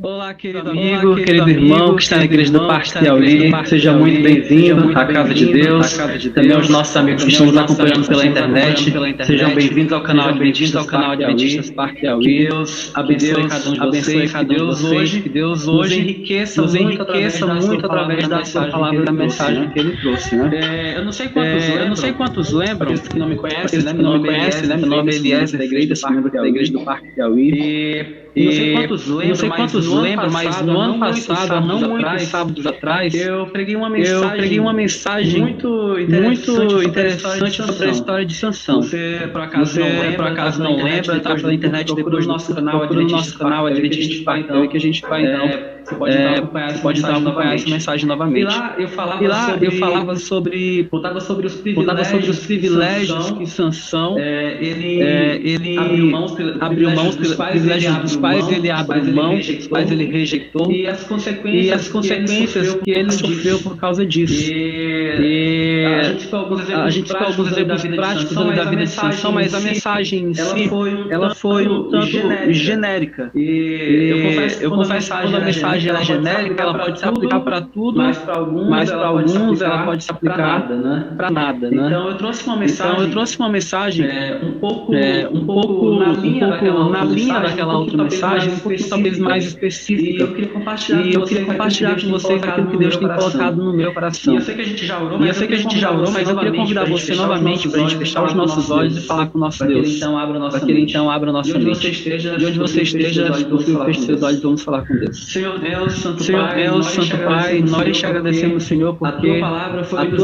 Olá, querido amigo, querido irmão que está na igreja do Parque Piauí, seja muito bem-vindo à casa de Deus. Também aos nossos amigos que estão nos acompanhando pela internet, sejam bem-vindos ao canal Adventistas Parque Piauí. Que Deus abençoe cada um de vocês, que Deus hoje nos enriqueça muito através da sua palavra, da mensagem que Ele trouxe, né? Eu não sei quantos lembram, que não me conhecem, né? Meu nome é Eliezer, da igreja do Parque Piauí. Não sei quantos lembram, mas no ano passado, há não muitos sábados atrás, eu preguei uma mensagem muito interessante sobre a história de Sansão. Você, por acaso, não lembra, está pela internet depois do nosso canal Adventistas Parque Piauí, que a gente vai, então, você pode acompanhar essa mensagem novamente. E lá eu falava sobre os privilégios que Sansão, ele abriu mão pelos privilégios dos pais, ele abriu mão, os pais ele rejeitou, e as consequências que ele sofreu por causa disso. A gente tem alguns exemplos práticos da vida de Sansão, mas a mensagem em si, ela foi um tanto genérica. Eu confesso que quando a mensagem é genérica, ela pode se aplicar para tudo, mas para alguns ela pode se aplicar para nada, né? Então eu trouxe uma mensagem um pouco na linha daquela outra mensagem, um pouquinho talvez mais específica. E eu queria compartilhar com vocês aquilo que Deus tem colocado no meu coração. E eu sei que a gente já orou, mas eu queria convidar você novamente para a gente fechar os nossos olhos e falar com o nosso Deus. Para que Ele então abra a nossa mente. De onde você esteja, se possível, feche seus olhos e vamos falar com Deus. Senhor Deus, Santo Pai, nós te agradecemos, Senhor, porque a Tua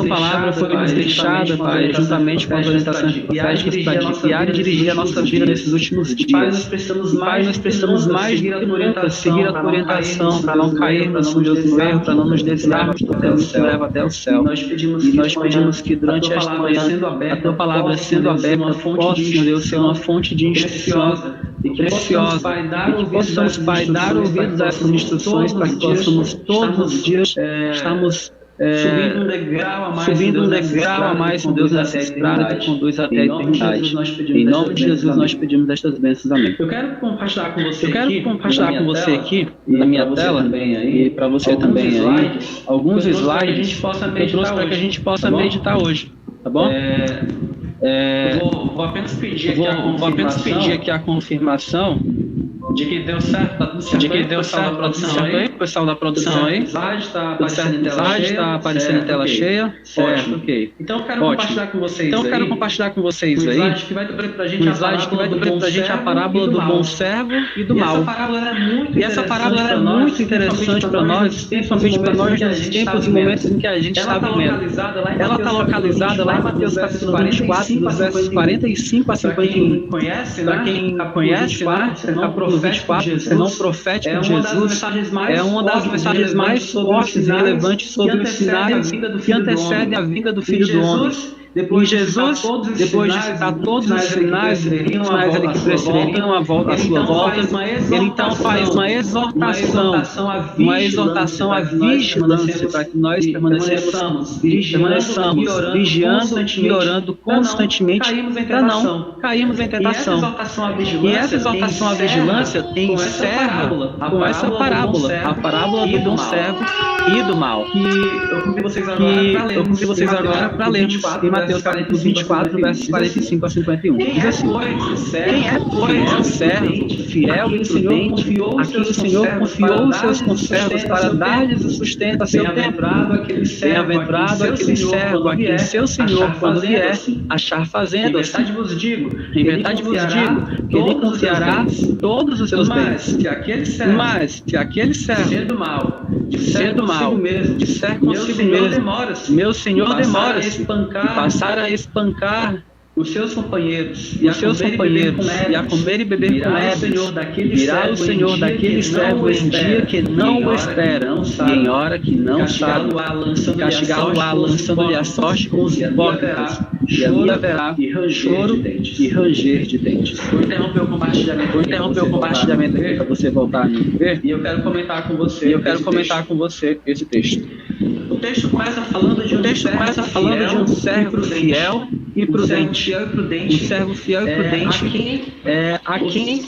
palavra foi nos deixada, Pai, juntamente com as orientações proféticas para guiar e dirigir a nossa vida nesses últimos dias. Pai, nós precisamos mais do que nunca seguir a Tua orientação, para não cairmos, Deus, no erro, para não nos desviarmos do caminho que leva até o céu. E nós pedimos que durante esta manhã, a Tua palavra sendo aberta, possa, Senhor Deus, ser uma fonte de instrução e preciosa, e que possamos, Pai, dar ouvidos a essas instruções para que possamos todos os dias estarmos subindo um degrau a mais, Deus, nessa estrada que conduz até a eternidade. Em nome de Jesus nós pedimos estas bênçãos, amém. Eu quero compartilhar com você aqui, na minha tela, e para você também aí, alguns slides que eu trouxe para que a gente possa meditar hoje, tá bom? Vou apenas pedir aqui a confirmação de que deu certo, tá tudo certo, de que deu certo, pessoal da produção aí. O slide está aparecendo em tela cheia. Certo, ok. Então eu quero compartilhar com vocês aí. Um slide que vai trazer pra gente a parábola do bom servo e do mal. E essa parábola é muito interessante para nós, principalmente para nós nos tempos e momentos em que a gente está vivendo. Ela está localizada lá em Mateus capítulo 24, dos versos 45 a 51. Para quem conhece, né? 24, sermão profético de Jesus, é uma das mensagens mais fortes e relevantes sobre os sinais que antecedem a vinda do Filho do Homem. E Jesus, depois de citar todos os sinais ali que precederiam a sua volta, ele então faz uma exortação à vigilância para que nós permaneçamos vigiando e orando constantemente para não cairmos em tentação. E essa exortação à vigilância encerra com essa parábola, a parábola do bom servo e do mal. Que eu convido vocês agora para lermos em Mateus capítulo 24, versos 45 a 51. Diz assim: quem é, pois, o servo fiel e prudente, a quem o Senhor confiou os seus conservos para dar-lhes o sustento a seu tempo? Bem-aventurado aquele servo a quem seu Senhor, quando vier, achar fazendo assim. Em verdade vos digo que ele confiará todos os seus bens. Mas se aquele servo, sendo mal, disser consigo mesmo, meu Senhor demora-se, passar a espancar os seus companheiros e a comer e beber com leves, virá o Senhor daquele servo em dia que não o espera, e em hora que não sabe, castigá-lo-á, lançando-lhe a sorte com os hipócritas, e ali haverá choro e ranger de dentes. Vou interromper o compartilhamento aqui para você voltar a me ver, e eu quero comentar com você esse texto. O texto começa falando de um servo fiel e prudente. Um servo fiel e prudente a quem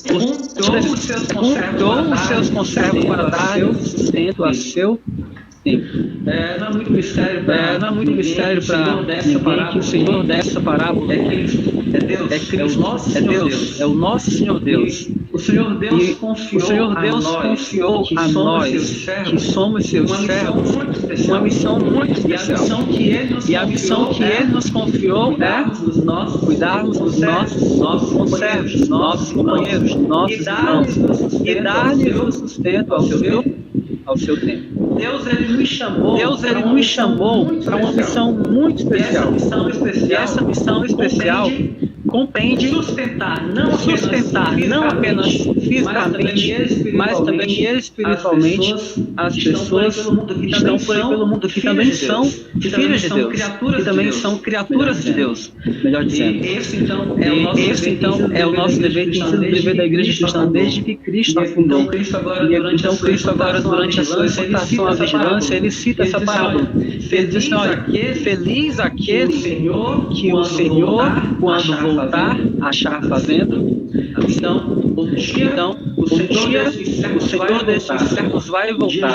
juntou os seus conservos para dar sustento a seu tempo. Não é muito mistério para ninguém que o Senhor dessa parábola é Cristo, é Deus, é o nosso Senhor Deus. O Senhor Deus confiou a nós, que somos seus servos, uma missão muito especial. E a missão que Ele nos confiou é cuidarmos dos nossos conservos, nossos companheiros, nossos irmãos, e dar-lhes o sustento ao seu tempo. Deus ele nos chamou para uma missão muito especial. E essa missão especial compreende sustentar não apenas fisicamente, mas também espiritualmente as pessoas que estão por aí pelo mundo, que também são filhos de Deus, que também são criaturas de Deus, melhor dizendo. Esse então é o nosso dever, tem sido o dever da Igreja Cristã desde que Cristo a fundou. E então Cristo agora, durante a sua exortação à vigilância, ele cita essa parábola. Ele diz assim, olha, feliz aquele que o Senhor, quando voltar, achar fazendo. Então, o Senhor desses servos vai voltar. Um dia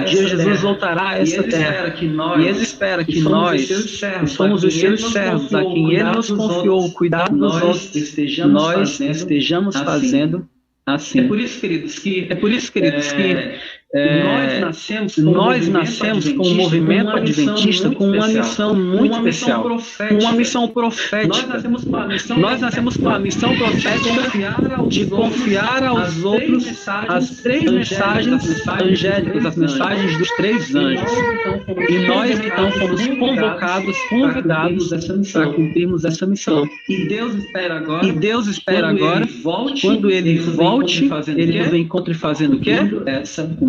Jesus voltará a essa terra. E Ele espera que nós, que somos os seus servos, a quem Ele nos confiou o cuidado dos outros, nós estejamos fazendo assim. É por isso, queridos, que nós nascemos com um movimento adventista com uma missão muito especial, uma missão profética. Nós nascemos com a missão profética de confiar aos outros as 3 mensagens angélicas, as mensagens dos 3 anjos. E nós então fomos convidados para cumprirmos essa missão. E Deus espera agora, quando Ele volte, Ele nos encontre fazendo o quê?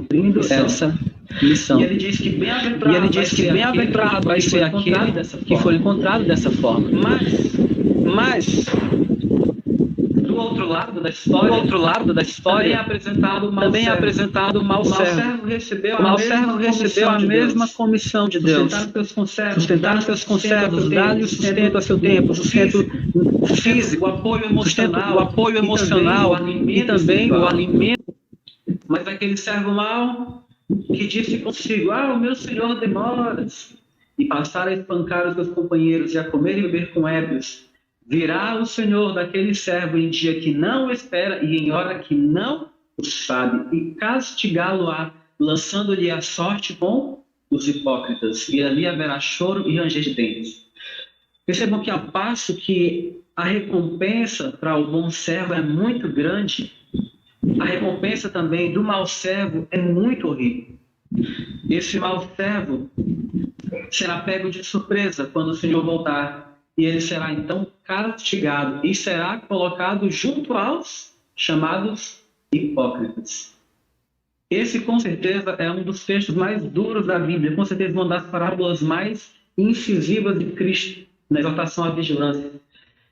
Cumprindo essa missão. E ele diz que bem-aventurado vai ser aquele que for encontrado dessa forma. Mas do outro lado da história, também é apresentado o mau servo. O mau servo recebeu a mesma comissão de Deus. Sustentar os seus conservos, dar-lhe o sustento a seu tempo, o sustento físico, o apoio emocional e também o alimento. Mas aquele servo mau que disse consigo, o meu senhor demoras, e passar a espancar os seus companheiros e a comer e beber com ébrios, virá o Senhor daquele servo em dia que não espera e em hora que não o sabe, e castigá-lo-á, lançando-lhe a sorte com os hipócritas, e ali haverá choro e ranger de dentes. Percebam que, a passo que a recompensa para o bom servo é muito grande, a recompensa também do mau servo é muito horrível. Esse mau servo será pego de surpresa quando o Senhor voltar, e ele será então castigado e será colocado junto aos chamados hipócritas. Esse, com certeza, é um dos textos mais duros da Bíblia, com certeza uma das parábolas mais incisivas de Cristo na exortação à vigilância.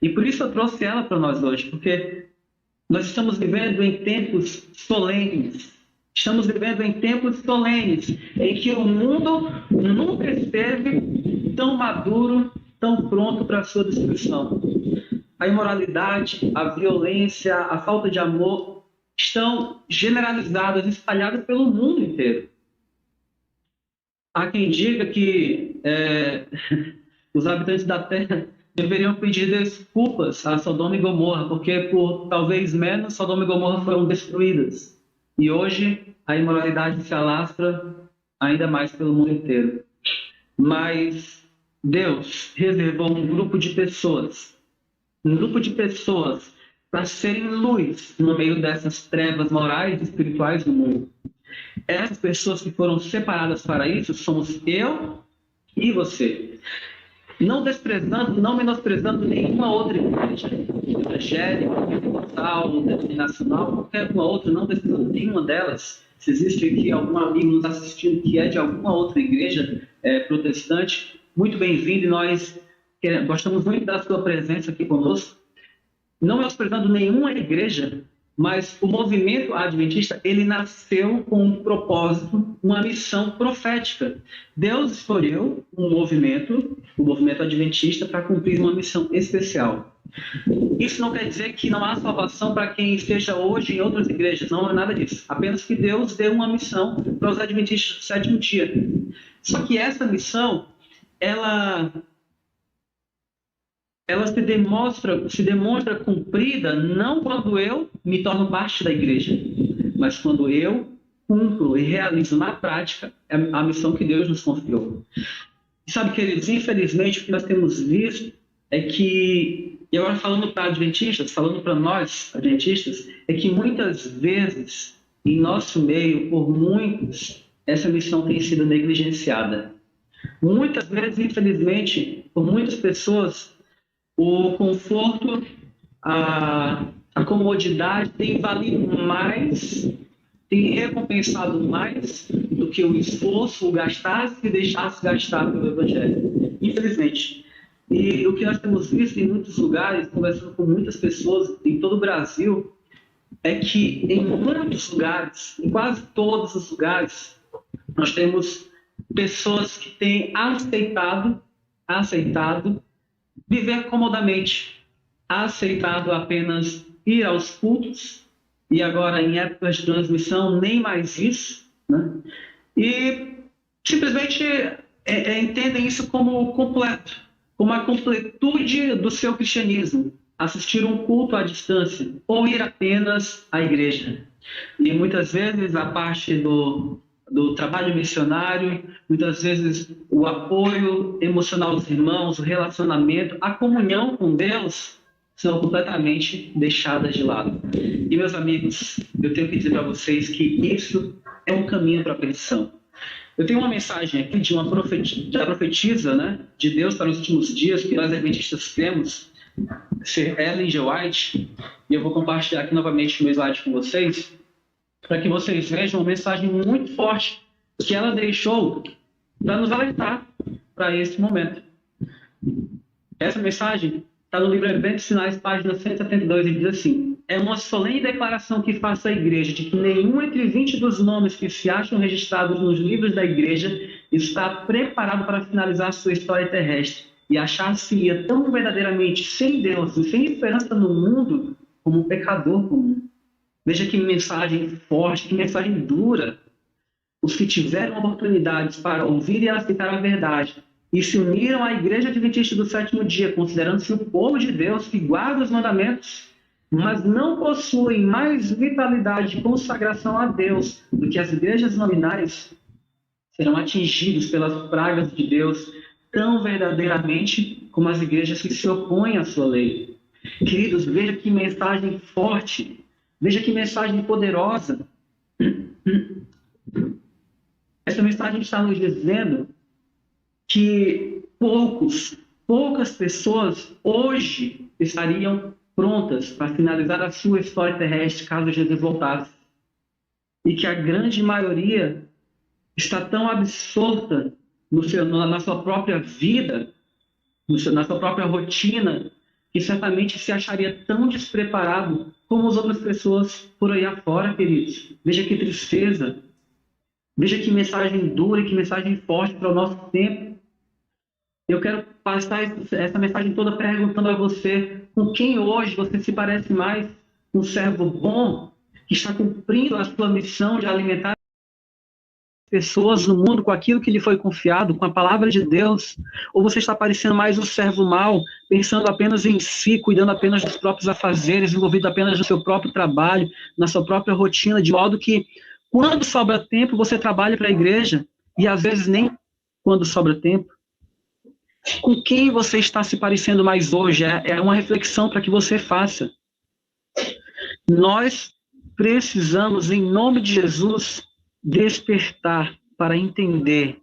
E por isso eu trouxe ela para nós hoje, porque nós estamos vivendo em tempos solenes. Estamos vivendo em tempos solenes, em que o mundo nunca esteve tão maduro, tão pronto para a sua destruição. A imoralidade, a violência, a falta de amor estão generalizadas, espalhadas pelo mundo inteiro. Há quem diga que os habitantes da Terra deveriam pedir desculpas a Sodoma e Gomorra, porque por talvez menos Sodoma e Gomorra foram destruídas. E hoje a imoralidade se alastra ainda mais pelo mundo inteiro. Mas Deus reservou um grupo de pessoas para serem luz no meio dessas trevas morais e espirituais do mundo. Essas pessoas que foram separadas para isso somos eu e você. Não desprezando, não menosprezando nenhuma outra igreja, evangélica, pentecostal, denominacional, qualquer uma outra, não desprezando nenhuma delas. Se existe aqui algum amigo nos assistindo que é de alguma outra igreja protestante, muito bem-vindo, e nós gostamos muito da sua presença aqui conosco. Não menosprezando nenhuma igreja, Mas o movimento adventista, ele nasceu com um propósito, uma missão profética. Deus escolheu um movimento, o movimento adventista, para cumprir uma missão especial. Isso não quer dizer que não há salvação para quem esteja hoje em outras igrejas, não é nada disso. Apenas que Deus deu uma missão para os adventistas do sétimo dia. Só que essa missão, ela se demonstra cumprida não quando eu me torno parte da igreja, mas quando eu cumpro e realizo na prática a missão que Deus nos confiou. E sabe, queridos, infelizmente o que nós temos visto é que, e agora falando para adventistas, falando para nós adventistas, é que muitas vezes em nosso meio, por muitos, essa missão tem sido negligenciada. Muitas vezes, infelizmente, por muitas pessoas, o conforto, a comodidade tem valido mais, tem recompensado mais do que o esforço, o gastar e deixar-se gastar pelo Evangelho. Infelizmente. E o que nós temos visto em muitos lugares, conversando com muitas pessoas em todo o Brasil, é que em muitos lugares, em quase todos os lugares, nós temos pessoas que têm aceitado viver comodamente, aceitado apenas ir aos cultos, e agora em épocas de transmissão nem mais isso, né? E simplesmente entendem isso como completo, como a completude do seu cristianismo, assistir um culto à distância ou ir apenas à igreja. E muitas vezes a parte do trabalho missionário, muitas vezes o apoio emocional dos irmãos, o relacionamento, a comunhão com Deus são completamente deixadas de lado. E, meus amigos, eu tenho que dizer para vocês que isso é um caminho para a perdição. Eu tenho uma mensagem aqui de uma profetisa, né, de Deus para os últimos dias, que nós adventistas temos, ser Ellen G. White, e eu vou compartilhar aqui novamente o meu slide com vocês, para que vocês vejam uma mensagem muito forte que ela deixou para nos alertar para esse momento. Essa mensagem está no livro Eventos Sinais, página 172, e diz assim: é uma solene declaração que faço à igreja de que nenhum entre 20 dos nomes que se acham registrados nos livros da igreja está preparado para finalizar sua história terrestre e achar-se-ia tão verdadeiramente sem Deus e sem esperança no mundo como um pecador comum. Veja que mensagem forte, que mensagem dura. Os que tiveram oportunidades para ouvir e aceitar a verdade e se uniram à Igreja Adventista do Sétimo Dia, considerando-se o povo de Deus que guarda os mandamentos, mas não possuem mais vitalidade de consagração a Deus do que as igrejas nominais, serão atingidos pelas pragas de Deus tão verdadeiramente como as igrejas que se opõem à sua lei. Queridos, veja que mensagem forte. Veja que mensagem poderosa. Essa mensagem está nos dizendo que poucas pessoas hoje estariam prontas para finalizar a sua história terrestre caso Jesus voltasse. E que a grande maioria está tão absorta na sua própria vida, na sua própria rotina, que certamente se acharia tão despreparado como as outras pessoas por aí afora, queridos. Veja que tristeza. Veja que mensagem dura e que mensagem forte para o nosso tempo. Eu quero passar essa mensagem toda perguntando a você, com quem hoje você se parece mais? Um servo bom, que está cumprindo a sua missão de alimentar pessoas no mundo com aquilo que lhe foi confiado, com a palavra de Deus? Ou você está parecendo mais um servo mau, pensando apenas em si, cuidando apenas dos próprios afazeres, envolvido apenas no seu próprio trabalho, na sua própria rotina, de modo que quando sobra tempo você trabalha para a igreja e às vezes nem quando sobra tempo? Com quem você está se parecendo mais hoje? É uma reflexão para que você faça. Nós precisamos, em nome de Jesus, despertar para entender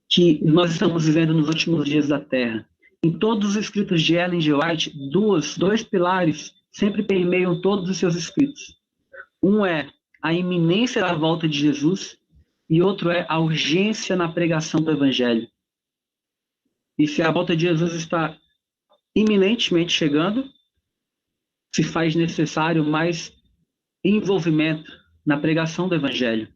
que nós estamos vivendo nos últimos dias da Terra. Em todos os escritos de Ellen G. White, dois pilares sempre permeiam todos os seus escritos. Um é a iminência da volta de Jesus e outro é a urgência na pregação do Evangelho. E se a volta de Jesus está iminentemente chegando, se faz necessário mais envolvimento na pregação do Evangelho.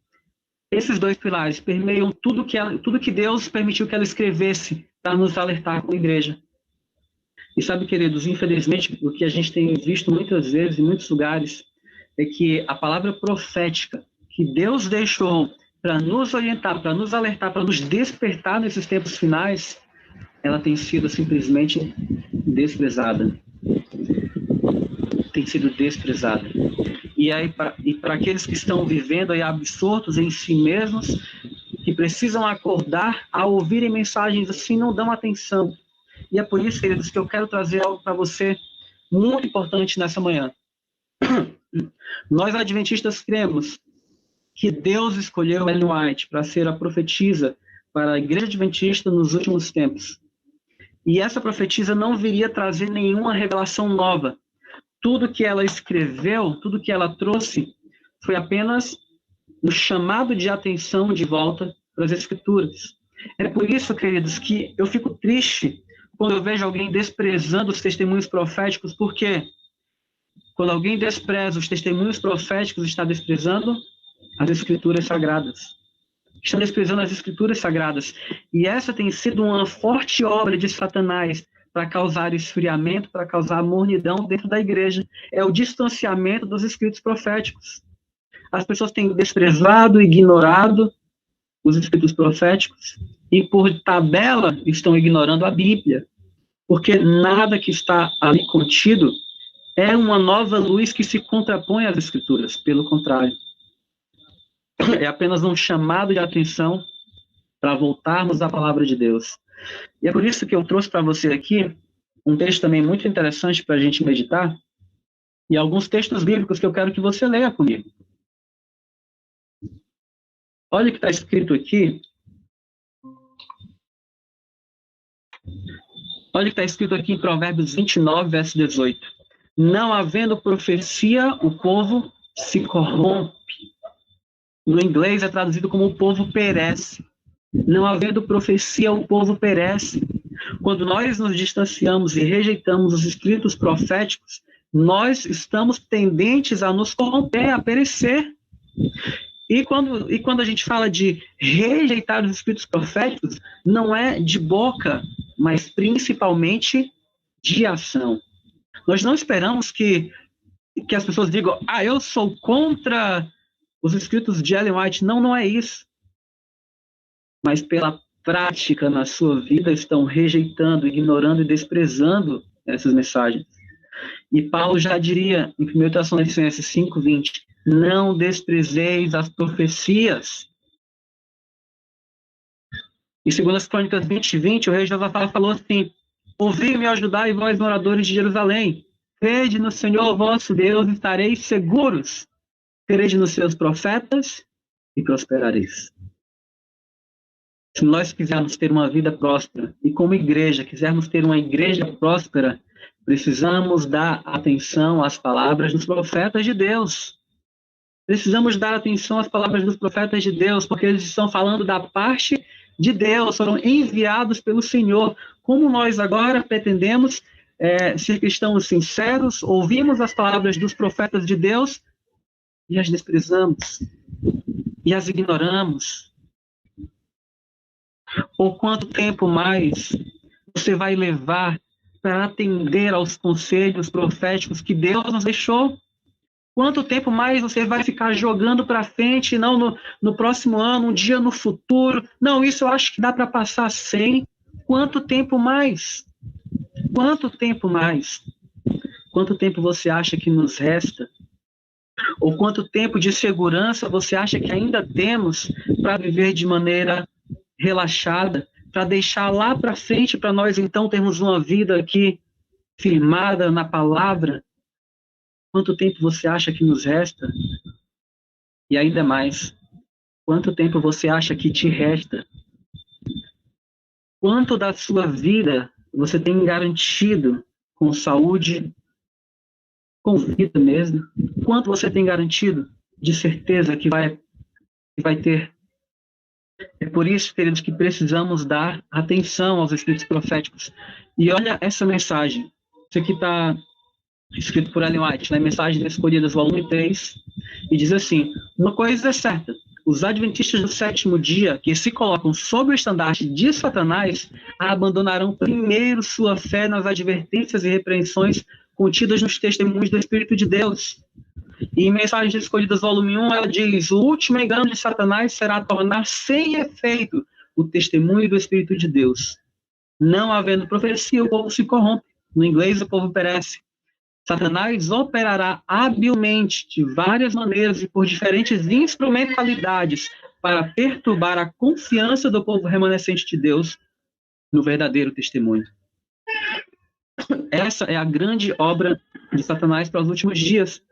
Esses 2 pilares permeiam tudo que Deus permitiu que ela escrevesse para nos alertar como igreja. E sabe, queridos, infelizmente, o que a gente tem visto muitas vezes, em muitos lugares, é que a palavra profética que Deus deixou para nos orientar, para nos alertar, para nos despertar nesses tempos finais, ela tem sido simplesmente desprezada. Tem sido desprezada. E aí, para aqueles que estão vivendo aí absortos em si mesmos, que precisam acordar a ouvirem mensagens assim, não dão atenção. E é por isso, queridos, que eu quero trazer algo para você muito importante nessa manhã. Nós, adventistas, cremos que Deus escolheu Ellen White para ser a profetisa para a igreja adventista nos últimos tempos. E essa profetisa não viria trazer nenhuma revelação nova. Tudo que ela escreveu, tudo que ela trouxe, foi apenas um chamado de atenção de volta para as Escrituras. É por isso, queridos, que eu fico triste quando eu vejo alguém desprezando os testemunhos proféticos. Por quê? Quando alguém despreza os testemunhos proféticos, está desprezando as Escrituras Sagradas. Está desprezando as Escrituras Sagradas. E essa tem sido uma forte obra de Satanás para causar esfriamento, para causar mornidão dentro da igreja. É o distanciamento dos escritos proféticos. As pessoas têm desprezado, ignorado os escritos proféticos e, por tabela, estão ignorando a Bíblia. Porque nada que está ali contido é uma nova luz que se contrapõe às Escrituras. Pelo contrário. É apenas um chamado de atenção para voltarmos à palavra de Deus. E é por isso que eu trouxe para você aqui um texto também muito interessante para a gente meditar e alguns textos bíblicos que eu quero que você leia comigo. Olha o que está escrito aqui. Olha o que está escrito aqui em Provérbios 29, verso 18. Não havendo profecia, o povo se corrompe. No inglês é traduzido como o povo perece. Não havendo profecia, o povo perece. Quando nós nos distanciamos e rejeitamos os escritos proféticos, nós estamos tendentes a nos corromper, a perecer. E quando a gente fala de rejeitar os escritos proféticos, não é de boca, mas principalmente de ação. Nós não esperamos que as pessoas digam, eu sou contra os escritos de Ellen White. Não, não é isso. Mas pela prática na sua vida estão rejeitando, ignorando e desprezando essas mensagens. E Paulo já diria em 1 Tessalonicenses 5:20, não desprezeis as profecias. Em 2 Crônicas 20:20, o rei Josafá falou assim, ouvi-me, ajudai vós, moradores de Jerusalém, crede no Senhor vosso Deus, estareis seguros, crede nos seus profetas e prosperareis. Se nós quisermos ter uma vida próspera, e como igreja, quisermos ter uma igreja próspera, precisamos dar atenção às palavras dos profetas de Deus. Precisamos dar atenção às palavras dos profetas de Deus, porque eles estão falando da parte de Deus, foram enviados pelo Senhor. Como nós agora pretendemos ser cristãos sinceros, ouvimos as palavras dos profetas de Deus e as desprezamos, e as ignoramos. Ou quanto tempo mais você vai levar para atender aos conselhos proféticos que Deus nos deixou? Quanto tempo mais você vai ficar jogando para frente, não no próximo ano, um dia no futuro? Não, isso eu acho que dá para passar sem. Quanto tempo mais? Quanto tempo mais? Quanto tempo você acha que nos resta? Ou quanto tempo de segurança você acha que ainda temos para viver de maneira relaxada, para deixar lá para frente, para nós então termos uma vida aqui firmada na palavra? Quanto tempo você acha que nos resta? E ainda mais, quanto tempo você acha que te resta? Quanto da sua vida você tem garantido com saúde, com vida mesmo? Quanto você tem garantido de certeza que vai ter? É por isso, queridos, que precisamos dar atenção aos escritos proféticos. E olha essa mensagem. Isso aqui está escrito por Ellen White, né? Mensagens Escolhidas, volume 3, e diz assim: uma coisa é certa, os adventistas do sétimo dia, que se colocam sob o estandarte de Satanás, abandonarão primeiro sua fé nas advertências e repreensões contidas nos testemunhos do Espírito de Deus. E em Mensagens Escolhidas, volume 1, ela diz: o último engano de Satanás será tornar sem efeito o testemunho do Espírito de Deus. Não havendo profecia, o povo se corrompe. No inglês, o povo perece. Satanás operará habilmente, de várias maneiras e por diferentes instrumentalidades, para perturbar a confiança do povo remanescente de Deus no verdadeiro testemunho. Essa é a grande obra de Satanás para os últimos dias.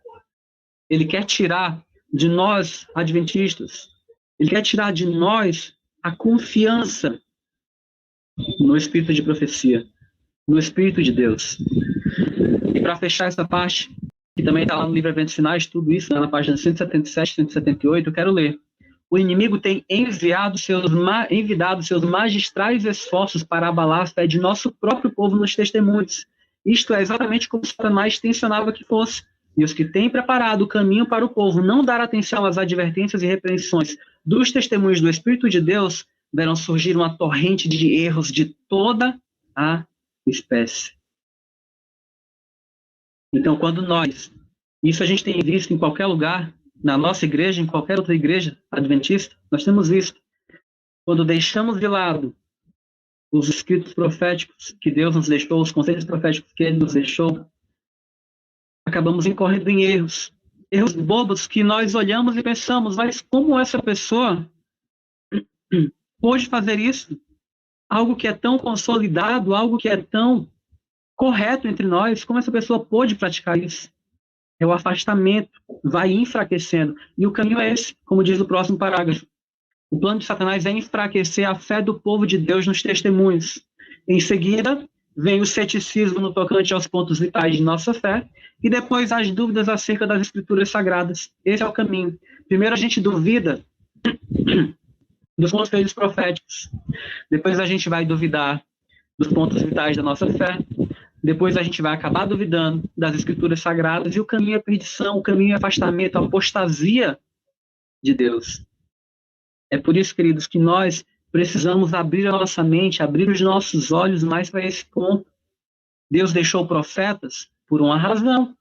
Ele quer tirar de nós, adventistas, ele quer tirar de nós a confiança no espírito de profecia, no Espírito de Deus. E para fechar essa parte, que também está lá no livro Eventos Finais, tudo isso, na página 177, 178, eu quero ler. O inimigo tem enviado seus magistrais esforços para abalar a fé de nosso próprio povo nos testemunhos. Isto é exatamente como Satanás tensionava que fosse. E os que têm preparado o caminho para o povo não dar atenção às advertências e repreensões dos testemunhos do Espírito de Deus, verão surgir uma torrente de erros de toda a espécie. Então, quando nós, isso a gente tem visto em qualquer lugar, na nossa igreja, em qualquer outra igreja adventista, nós temos visto, quando deixamos de lado os escritos proféticos que Deus nos deixou, os conselhos proféticos que Ele nos deixou, acabamos incorrendo em erros bobos que nós olhamos e pensamos, mas como essa pessoa pôde fazer isso? Algo que é tão consolidado, algo que é tão correto entre nós, como essa pessoa pôde praticar isso? É o afastamento, vai enfraquecendo. E o caminho é esse, como diz o próximo parágrafo. O plano de Satanás é enfraquecer a fé do povo de Deus nos testemunhos. Em seguida, vem o ceticismo no tocante aos pontos vitais de nossa fé, e depois as dúvidas acerca das escrituras sagradas. Esse é o caminho. Primeiro a gente duvida dos conselhos proféticos. Depois a gente vai duvidar dos pontos vitais da nossa fé. Depois a gente vai acabar duvidando das escrituras sagradas, e o caminho é perdição, o caminho é afastamento, a apostasia de Deus. É por isso, queridos, que nós precisamos abrir a nossa mente, abrir os nossos olhos mais para esse ponto. Deus deixou profetas por uma razão.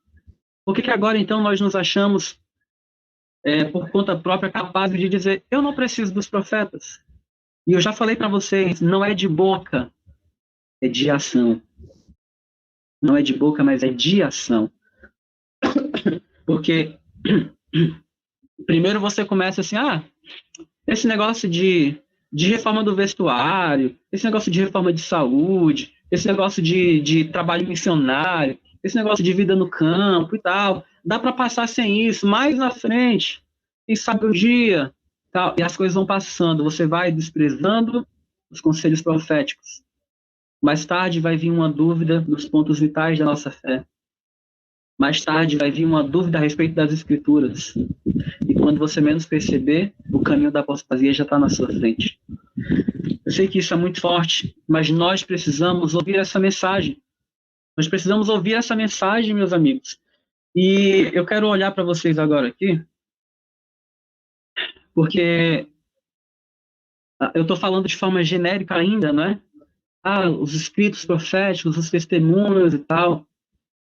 Por que agora, então, nós nos achamos, por conta própria, capazes de dizer: eu não preciso dos profetas? E eu já falei para vocês, não é de boca, é de ação. Não é de boca, mas é de ação. Porque primeiro você começa assim: esse negócio de reforma do vestuário, esse negócio de reforma de saúde, esse negócio de trabalho missionário, esse negócio de vida no campo e tal, dá para passar sem isso, mais na frente, quem sabe um dia, tal, e as coisas vão passando, você vai desprezando os conselhos proféticos. Mais tarde vai vir uma dúvida dos pontos vitais da nossa fé. Mais tarde vai vir uma dúvida a respeito das escrituras. E quando você menos perceber, o caminho da apostasia já está na sua frente. Eu sei que isso é muito forte, mas nós precisamos ouvir essa mensagem. Nós precisamos ouvir essa mensagem, meus amigos. E eu quero olhar para vocês agora aqui, porque eu estou falando de forma genérica ainda, não é? Os escritos proféticos, os testemunhos e tal.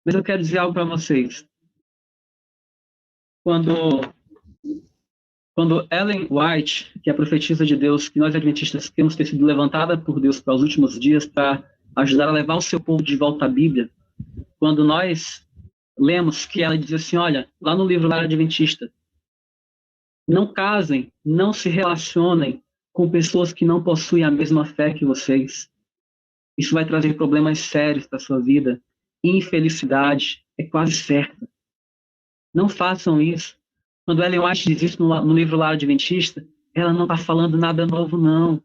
Mas eu quero dizer algo para vocês. Quando Ellen White, que é a profetisa de Deus, que nós adventistas temos ter sido levantada por Deus para os últimos dias, para ajudar a levar o seu povo de volta à Bíblia, quando nós lemos que ela diz assim: olha, lá no livro Lar Adventista, não casem, não se relacionem com pessoas que não possuem a mesma fé que vocês. Isso vai trazer problemas sérios para a sua vida. Infelicidade é quase certa. Não façam isso. Quando Ellen White diz isso no livro Lar Adventista, ela não está falando nada novo, não.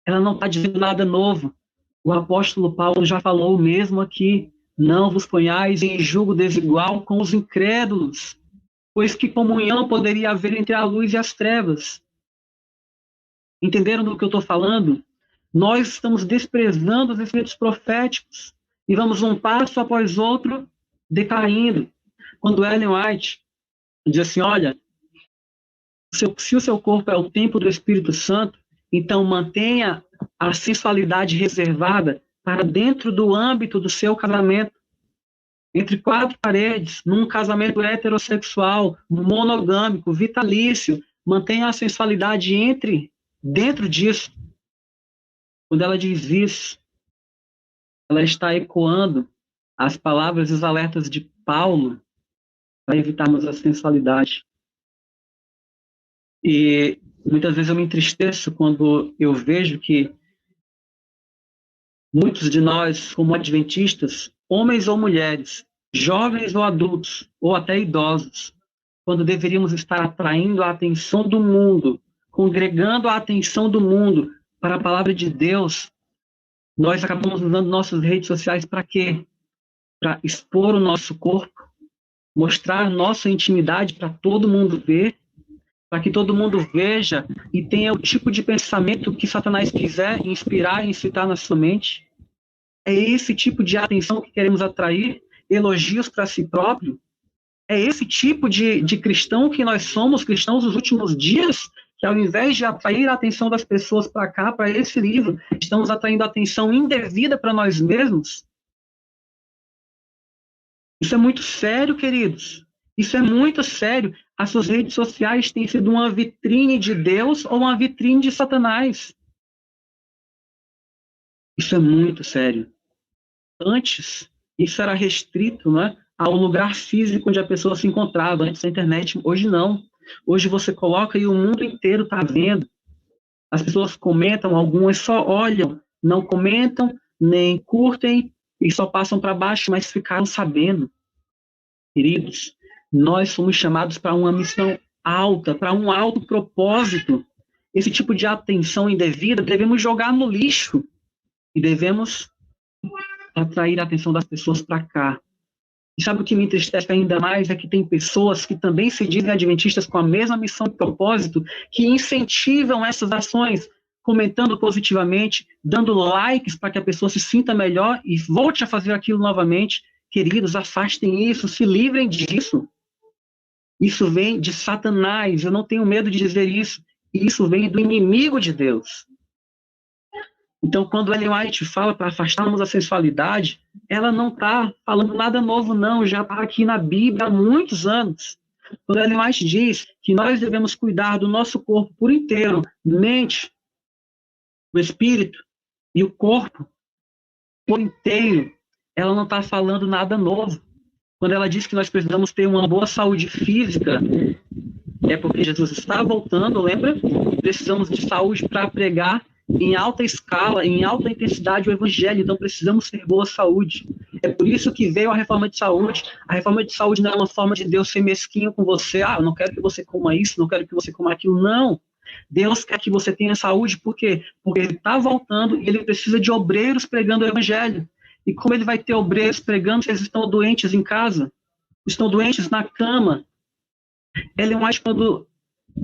Ela não está dizendo nada novo. O apóstolo Paulo já falou o mesmo aqui: não vos ponhais em julgo desigual com os incrédulos, pois que comunhão poderia haver entre a luz e as trevas? Entenderam do que eu estou falando? Nós estamos desprezando os escritos proféticos e vamos um passo após outro decaindo. Quando Ellen White diz assim: olha, Se o seu corpo é o templo do Espírito Santo, então mantenha a sensualidade reservada para dentro do âmbito do seu casamento, entre quatro paredes, num casamento heterossexual, monogâmico, vitalício. Mantenha a sensualidade dentro disso. Quando ela diz isso, ela está ecoando as palavras e os alertas de Paulo para evitarmos a sensualidade. E muitas vezes eu me entristeço quando eu vejo que muitos de nós, como adventistas, homens ou mulheres, jovens ou adultos, ou até idosos, quando deveríamos estar atraindo a atenção do mundo, congregando a atenção do mundo para a palavra de Deus, nós acabamos usando nossas redes sociais para quê? Para expor o nosso corpo, mostrar nossa intimidade para todo mundo ver, para que todo mundo veja e tenha o tipo de pensamento que Satanás quiser inspirar e incitar na sua mente. É esse tipo de atenção que queremos atrair, elogios para si próprio. É esse tipo de cristão que nós somos, cristãos dos últimos dias, que ao invés de atrair a atenção das pessoas para cá, para esse livro, estamos atraindo atenção indevida para nós mesmos. Isso é muito sério, queridos. Isso é muito sério. As suas redes sociais têm sido uma vitrine de Deus ou uma vitrine de Satanás. Isso é muito sério. Antes, isso era restrito, né, ao lugar físico onde a pessoa se encontrava, antes da internet. Hoje não. Hoje você coloca e o mundo inteiro está vendo. As pessoas comentam, algumas só olham, não comentam, nem curtem, e só passam para baixo, mas ficaram sabendo. Queridos, nós somos chamados para uma missão alta, para um alto propósito. Esse tipo de atenção indevida devemos jogar no lixo e devemos atrair a atenção das pessoas para cá. E sabe o que me entristece ainda mais? É que tem pessoas que também se dizem adventistas com a mesma missão e propósito, que incentivam essas ações, comentando positivamente, dando likes para que a pessoa se sinta melhor e volte a fazer aquilo novamente. Queridos, afastem isso, se livrem disso. Isso vem de Satanás, eu não tenho medo de dizer isso. Isso vem do inimigo de Deus. Então, quando Ellen White fala para afastarmos a sensualidade, ela não está falando nada novo, não. Já está aqui na Bíblia há muitos anos. Quando Ellen White diz que nós devemos cuidar do nosso corpo por inteiro, mente, o espírito e o corpo por inteiro, ela não está falando nada novo. Quando ela diz que nós precisamos ter uma boa saúde física, é porque Jesus está voltando, lembra? Precisamos de saúde para pregar em alta escala, em alta intensidade o evangelho, então precisamos ter boa saúde. É por isso que veio a reforma de saúde. A reforma de saúde não é uma forma de Deus ser mesquinho com você. Eu não quero que você coma isso, não quero que você coma aquilo. Não. Deus quer que você tenha saúde, por quê? Porque ele está voltando e ele precisa de obreiros pregando o evangelho. E como ele vai ter obreiros pregando se eles estão doentes em casa? Estão doentes na cama? Ellen White, quando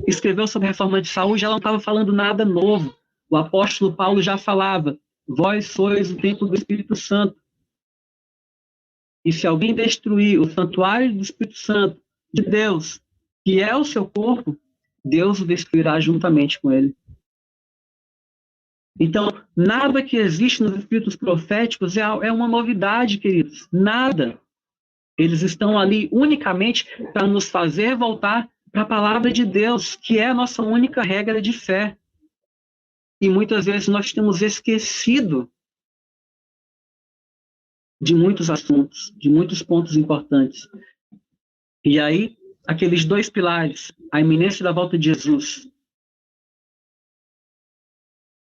escreveu sobre a reforma de saúde, ela não estava falando nada novo. O apóstolo Paulo já falava: vós sois o templo do Espírito Santo. E se alguém destruir o santuário do Espírito Santo, de Deus, que é o seu corpo, Deus o destruirá juntamente com ele. Então, nada que existe nos escritos proféticos é uma novidade, queridos. Nada. Eles estão ali unicamente para nos fazer voltar para a palavra de Deus, que é a nossa única regra de fé. E muitas vezes nós temos esquecido de muitos assuntos, de muitos pontos importantes. E aí, aqueles dois pilares, a iminência da volta de Jesus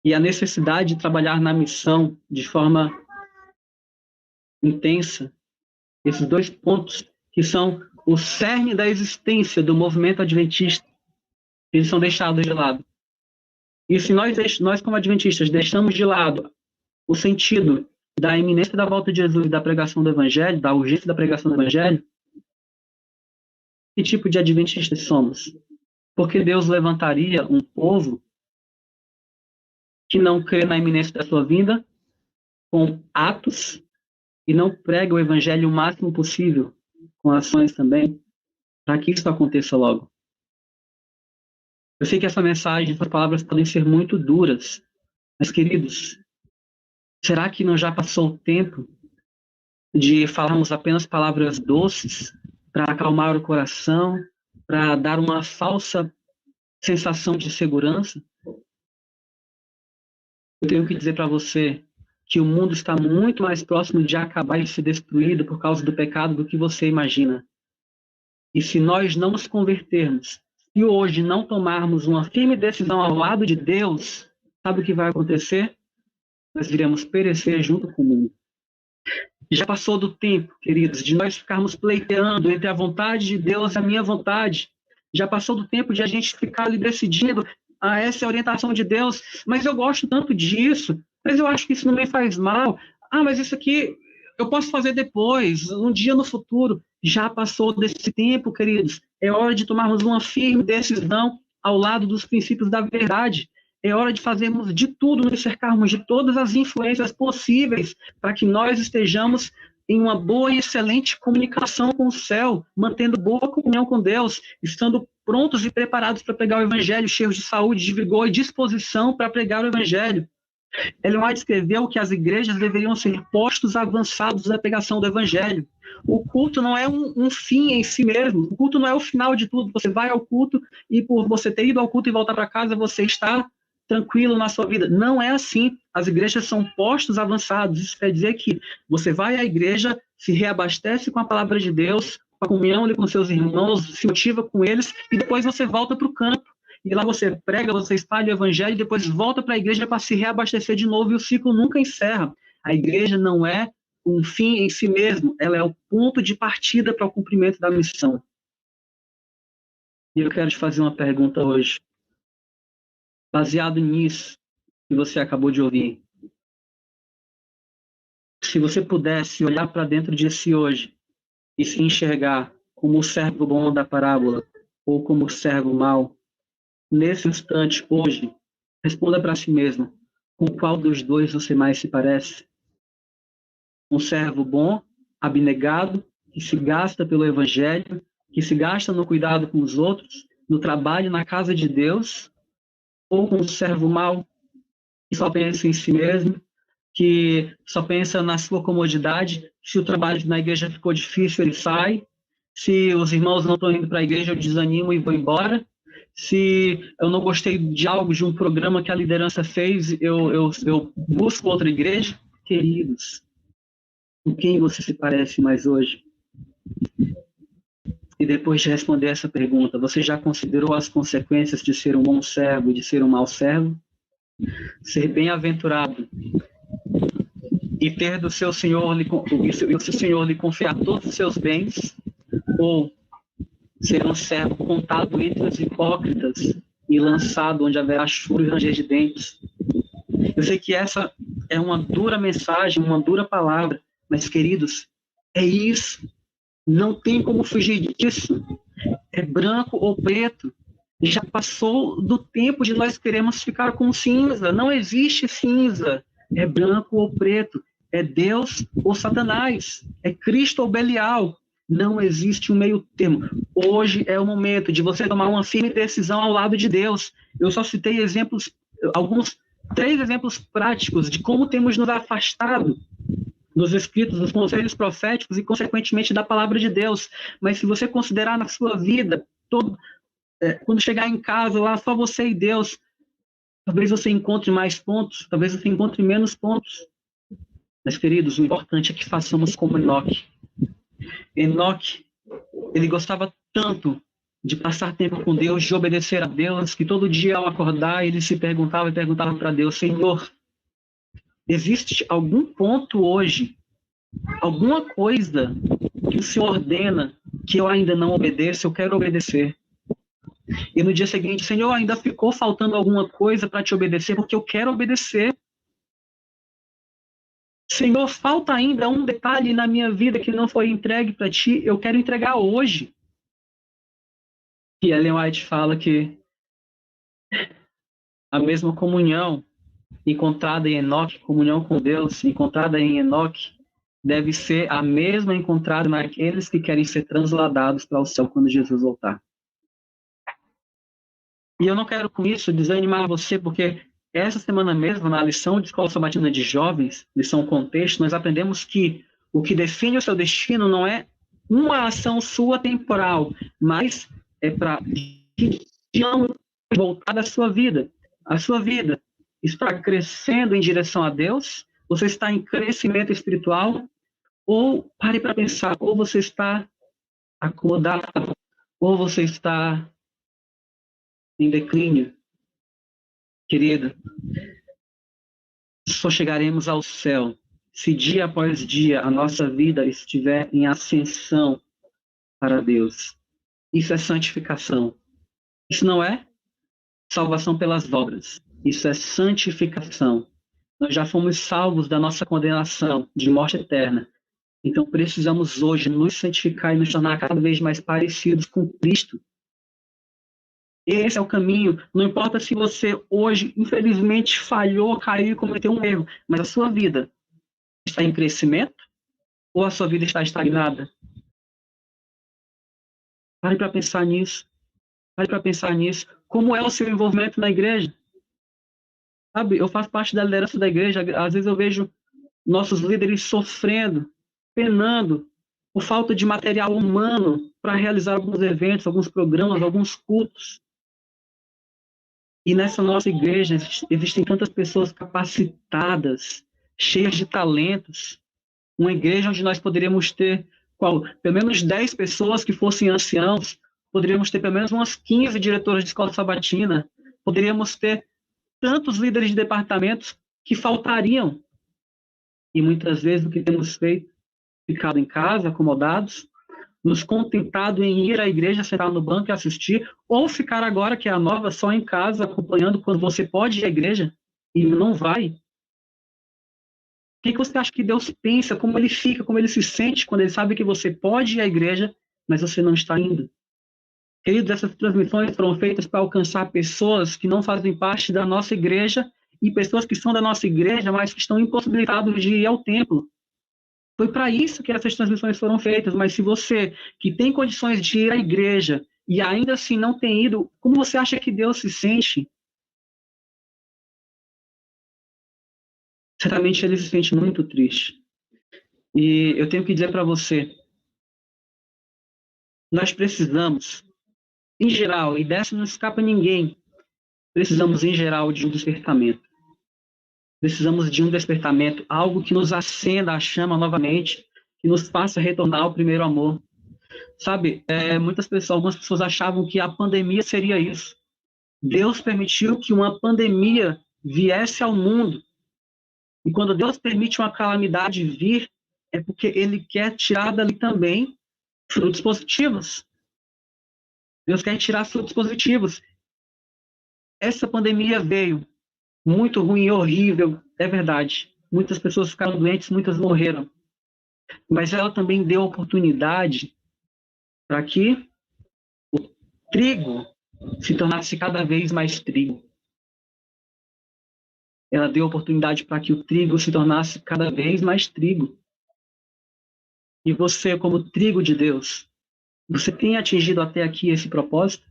e a necessidade de trabalhar na missão de forma intensa, esses dois pontos que são o cerne da existência do movimento adventista, eles são deixados de lado. E se nós como adventistas, deixamos de lado o sentido da iminência da volta de Jesus e da pregação do Evangelho, da urgência da pregação do Evangelho, que tipo de adventistas somos? Porque Deus levantaria um povo que não crê na iminência da sua vinda, com atos, e não prega o Evangelho o máximo possível, com ações também, para que isso aconteça logo. Eu sei que essa mensagem, essas palavras podem ser muito duras, mas, queridos, será que não já passou o tempo de falarmos apenas palavras doces para acalmar o coração, para dar uma falsa sensação de segurança? Eu tenho que dizer para você que o mundo está muito mais próximo de acabar e ser destruído por causa do pecado do que você imagina. E se nós não nos convertermos, e hoje não tomarmos uma firme decisão ao lado de Deus, sabe o que vai acontecer? Nós iremos perecer junto com o mundo. Já passou do tempo, queridos, de nós ficarmos pleiteando entre a vontade de Deus e a minha vontade. Já passou do tempo de a gente ficar ali decidindo, essa é a orientação de Deus, mas eu gosto tanto disso, mas eu acho que isso não me faz mal. Mas isso aqui eu posso fazer depois, um dia no futuro. Já passou desse tempo, queridos. É hora de tomarmos uma firme decisão ao lado dos princípios da verdade. É hora de fazermos de tudo, nos cercarmos de todas as influências possíveis para que nós estejamos em uma boa e excelente comunicação com o céu, mantendo boa comunhão com Deus, estando prontos e preparados para pregar o evangelho, cheios de saúde, de vigor e disposição para pregar o evangelho. Ellen White escreveu que as igrejas deveriam ser postos avançados da pregação do evangelho. O culto não é um fim em si mesmo. O culto não é o final de tudo. Você vai ao culto e por você ter ido ao culto e voltar para casa, você está tranquilo na sua vida. Não é assim. As igrejas são postos avançados. Isso quer dizer que você vai à igreja, se reabastece com a palavra de Deus, com a comunhão com seus irmãos, se motiva com eles, e depois você volta para o campo. E lá você prega, você espalha o evangelho, e depois volta para a igreja para se reabastecer de novo, e o ciclo nunca encerra. A igreja não é um fim em si mesmo, ela é o ponto de partida para o cumprimento da missão. E eu quero te fazer uma pergunta hoje. Baseado nisso que você acabou de ouvir, se você pudesse olhar para dentro de si hoje e se enxergar como o servo bom da parábola ou como o servo mau, nesse instante, hoje, responda para si mesmo, com qual dos dois você mais se parece? Um servo bom, abnegado, que se gasta pelo evangelho, que se gasta no cuidado com os outros, no trabalho na casa de Deus, ou com um servo mau, que só pensa em si mesmo, que só pensa na sua comodidade, se o trabalho na igreja ficou difícil, ele sai, se os irmãos não estão indo para a igreja, eu desanimo e vou embora, se eu não gostei de algo, de um programa que a liderança fez, eu busco outra igreja. Queridos, com quem você se parece mais hoje? E depois de responder essa pergunta, você já considerou as consequências de ser um bom servo e de ser um mau servo? Ser bem-aventurado e ter do seu Senhor, o seu Senhor lhe confiar todos os seus bens, ou ser um servo contado entre os hipócritas e lançado onde haverá choro e ranger de dentes? Eu sei que essa é uma dura mensagem, uma dura palavra, mas, queridos, é isso. Não tem como fugir disso. É branco ou preto. Já passou do tempo de nós queremos ficar com cinza. Não existe cinza. É branco ou preto. É Deus ou Satanás. É Cristo ou Belial. Não existe um meio termo. Hoje é o momento de você tomar uma firme decisão ao lado de Deus. Eu só citei exemplos, alguns 3 exemplos práticos de como temos nos afastado dos escritos, dos conselhos proféticos e, consequentemente, da palavra de Deus. Mas se você considerar na sua vida, quando chegar em casa, lá só você e Deus, talvez você encontre mais pontos, talvez você encontre menos pontos. Mas, queridos, o importante é que façamos como Enoque. Enoque, ele gostava tanto de passar tempo com Deus, de obedecer a Deus, que todo dia ao acordar ele se perguntava para Deus: Senhor, existe algum ponto hoje, alguma coisa que o Senhor ordena que eu ainda não obedeço, eu quero obedecer. E no dia seguinte: Senhor, ainda ficou faltando alguma coisa para te obedecer, porque eu quero obedecer. Senhor, falta ainda um detalhe na minha vida que não foi entregue para ti, eu quero entregar hoje. E Ellen White fala que a mesma comunhão encontrada em Enoque, comunhão com Deus encontrada em Enoque, deve ser a mesma encontrada naqueles que querem ser transladados para o céu quando Jesus voltar. E eu não quero com isso desanimar você, porque essa semana mesmo, na lição de Escola Sabatina de Jovens, lição contexto, nós aprendemos que o que define o seu destino não é uma ação sua temporal, mas é para voltar da sua vida. A sua vida está crescendo em direção a Deus? Você está em crescimento espiritual? Ou pare para pensar, ou você está acomodado, ou você está em declínio, querido. Só chegaremos ao céu se dia após dia a nossa vida estiver em ascensão para Deus. Isso é santificação. Isso não é salvação pelas obras. Isso é santificação. Nós já fomos salvos da nossa condenação de morte eterna. Então precisamos hoje nos santificar e nos tornar cada vez mais parecidos com Cristo. Esse é o caminho. Não importa se você hoje, infelizmente, falhou, caiu e cometeu um erro, mas a sua vida está em crescimento ou a sua vida está estagnada? Pare para pensar nisso. Pare para pensar nisso. Como é o seu envolvimento na igreja? Sabe, eu faço parte da liderança da igreja. Às vezes eu vejo nossos líderes sofrendo, penando por falta de material humano para realizar alguns eventos, alguns programas, alguns cultos. E nessa nossa igreja existem tantas pessoas capacitadas, cheias de talentos. Uma igreja onde nós poderíamos ter pelo menos 10 pessoas que fossem anciãos, poderíamos ter pelo menos umas 15 diretoras de escola sabatina, poderíamos ter tantos líderes de departamentos que faltariam. E muitas vezes o que temos feito, ficado em casa, acomodados, nos contentado em ir à igreja, sentar no banco e assistir, ou ficar agora, que é a nova, só em casa, acompanhando quando você pode ir à igreja e não vai. O que você acha que Deus pensa, como ele fica, como ele se sente quando ele sabe que você pode ir à igreja, mas você não está indo? Queridos, essas transmissões foram feitas para alcançar pessoas que não fazem parte da nossa igreja e pessoas que são da nossa igreja, mas que estão impossibilitados de ir ao templo. Foi para isso que essas transmissões foram feitas, mas se você que tem condições de ir à igreja e ainda assim não tem ido, como você acha que Deus se sente? Certamente ele se sente muito triste. E eu tenho que dizer para você, nós precisamos, em geral, e dessa não escapa ninguém, precisamos, em geral, de um despertamento. Precisamos de um despertamento, algo que nos acenda a chama novamente, que nos faça retornar ao primeiro amor. Sabe, algumas pessoas achavam que a pandemia seria isso. Deus permitiu que uma pandemia viesse ao mundo. E quando Deus permite uma calamidade vir, é porque Ele quer tirar dali também frutos positivos. Deus quer tirar frutos positivos. Essa pandemia veio muito ruim, horrível, é verdade. Muitas pessoas ficaram doentes, muitas morreram. Mas ela também deu oportunidade para que o trigo se tornasse cada vez mais trigo. Ela deu oportunidade para que o trigo se tornasse cada vez mais trigo. E você, como trigo de Deus, você tem atingido até aqui esse propósito?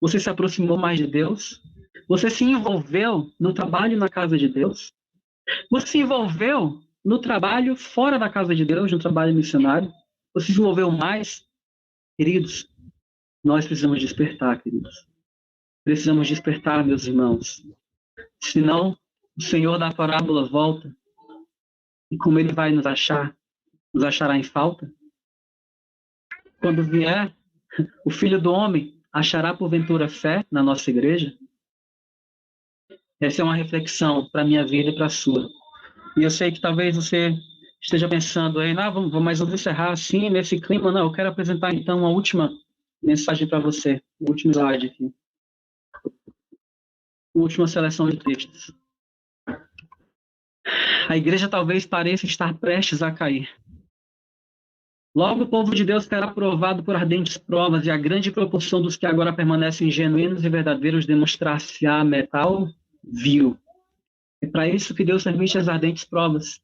Você se aproximou mais de Deus? Você se envolveu no trabalho na casa de Deus? Você se envolveu no trabalho fora da casa de Deus, no trabalho missionário? Você se envolveu mais? Queridos, nós precisamos despertar, queridos. Precisamos despertar, meus irmãos. Senão, o Senhor da parábola volta. E como ele vai nos achar? Nos achará em falta? Quando vier, o Filho do Homem achará porventura fé na nossa igreja? Essa é uma reflexão para a minha vida e para a sua. E eu sei que talvez você esteja pensando aí, mas vamos encerrar assim, nesse clima. Não, eu quero apresentar então uma última mensagem para você, o último slide aqui. Última seleção de textos. A igreja talvez pareça estar prestes a cair. Logo o povo de Deus será provado por ardentes provas, e a grande proporção dos que agora permanecem genuínos e verdadeiros demonstrar-se-á metal vil. É para isso que Deus permite as ardentes provas,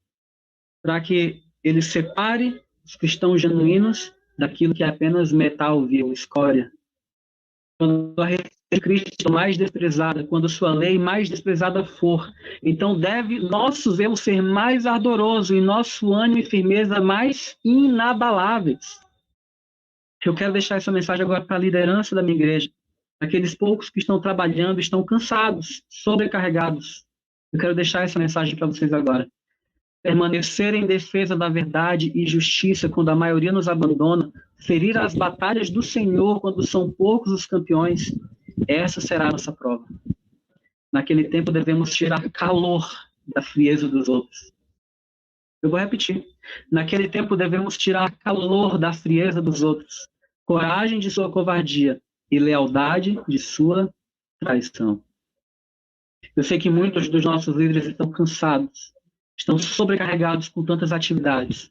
para que ele separe os cristãos genuínos daquilo que é apenas metal vil, escória. quando a receita de Cristo mais desprezada, quando sua lei mais desprezada for. Então deve nosso zelo ser mais ardoroso e nosso ânimo e firmeza mais inabaláveis. Eu quero deixar essa mensagem agora para a liderança da minha igreja. Aqueles poucos que estão trabalhando, estão cansados, sobrecarregados. Eu quero deixar essa mensagem para vocês agora. Permanecer em defesa da verdade e justiça quando a maioria nos abandona, ferir as batalhas do Senhor quando são poucos os campeões, essa será a nossa prova. Naquele tempo devemos tirar calor da frieza dos outros. Eu vou repetir. Naquele tempo devemos tirar calor da frieza dos outros, coragem de sua covardia e lealdade de sua traição. Eu sei que muitos dos nossos líderes estão cansados, estão sobrecarregados com tantas atividades.